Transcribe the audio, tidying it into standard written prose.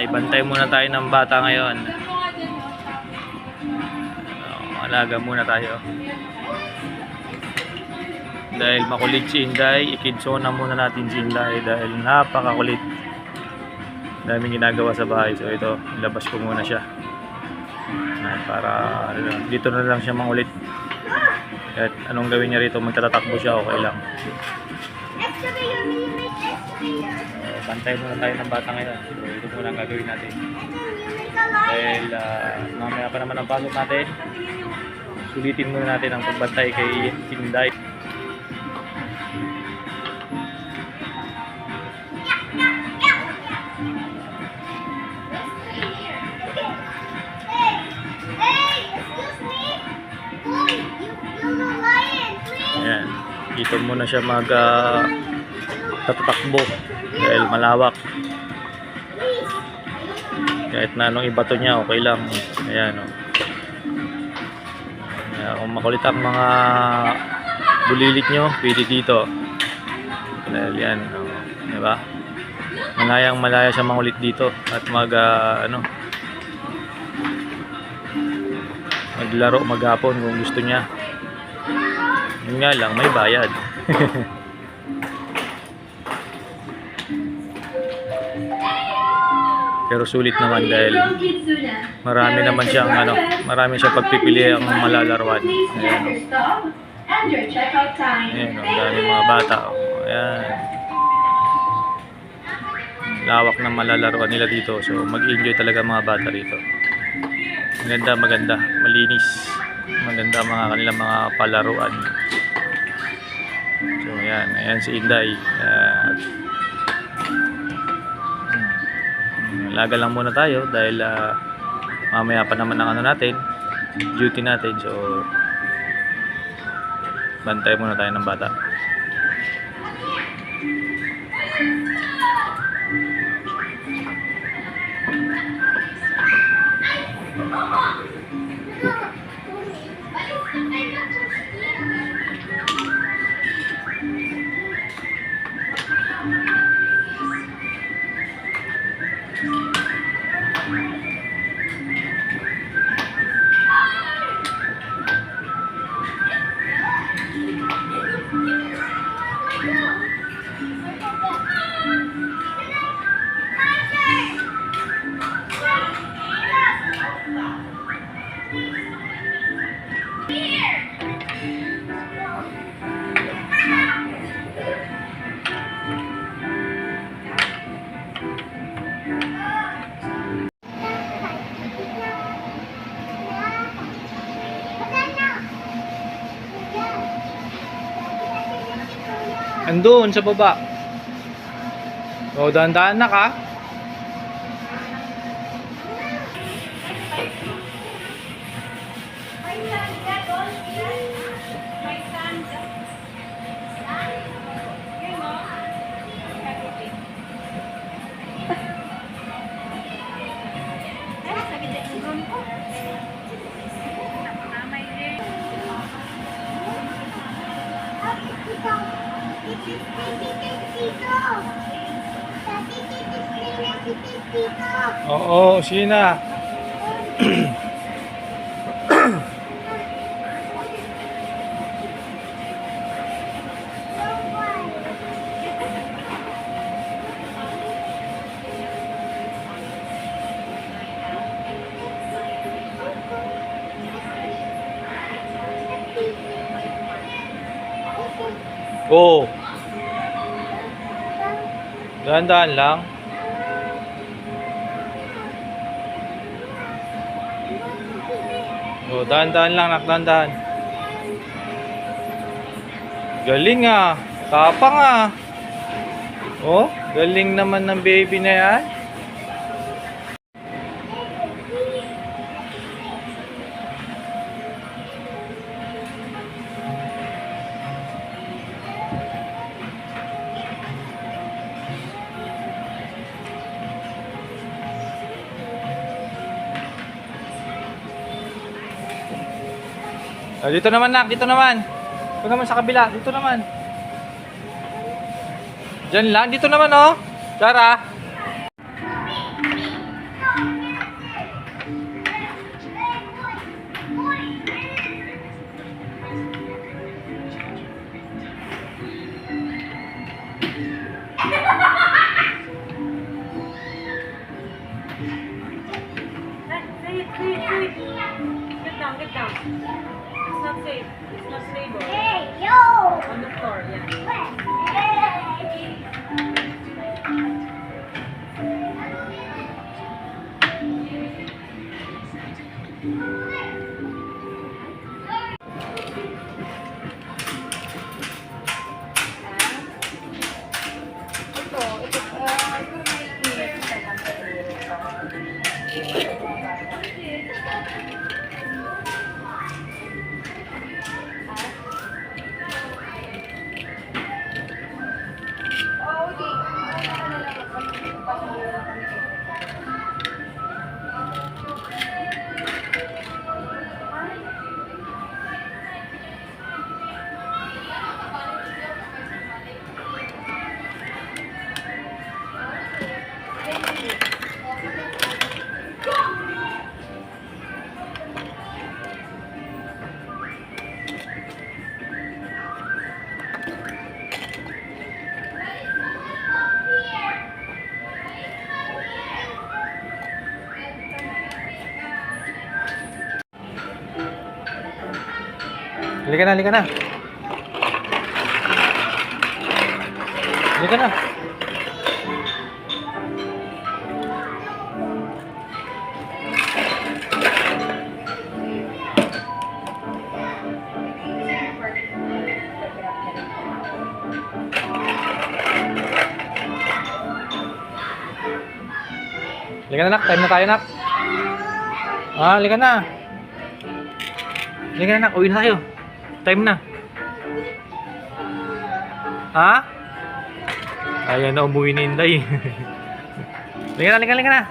Ibantay muna tayo ng bata ngayon. Alaga muna tayo. Dahil makulit si Inday, ikidsona muna natin si Inday dahil napakakulit. Daming ginagawa sa bahay. So ito, ilabas ko muna siya. Para dito na lang siya mangulit. At anong gawin niya rito, magtatatakbo siya, okay lang. Bantay muna tayo ng bata ngayon. So ito muna ang gagawin natin. Dahil mamaya pa naman ang pasok natin. Sulitin muna natin ang pagbantay kay Inday. Ayan, dito muna siya tatakbo dahil malawak. Kahit na anong ibato niya, okay lang. Ayan, o. Ayan, kung makulit ang mga bulilit nyo, pwede dito. Dahil yan, o, diba? Malayang malaya siya mangulit dito at maglaro maghapon kung gusto niya. Yun nga lang, may bayad. Pero sulit naman dahil marami naman siyang marami siyang pagpipili ang malalaruan. Ayan, ayan, dami mga bata. Ayan. Lawak ng malalaruan nila dito. So mag-enjoy talaga mga bata rito. Maganda, malinis. Maganda mga kanilang mga palaruan. So ayan si Inday. Laga lang muna tayo dahil mamaya pa naman ang natin, duty natin. So bantay muna tayo ng bata. Andun sa baba. O, dahan-dahan na ka. Oo, Sina. Oh. Dahan-dahan lang. Oh, dahan-dahan lang, dahan-dahan. Galing ah. Tapang ah. Oh, galing naman ng baby na yan. Oh, dito naman nak, dito naman. Ito naman sa kabila, dito naman. Diyan lang, dito naman oh. Tara. Get down, get down. It's not safe. It's not stable. Hey, yo! On the floor, yeah. Halika na, halika na. Halika na. Halika na nak, time na tayo nak. Ah, halika na. Halika na nak, uwi na tayo. Time na. Ha? Ayan na, umuwi ni Inday. Halika na, halika na.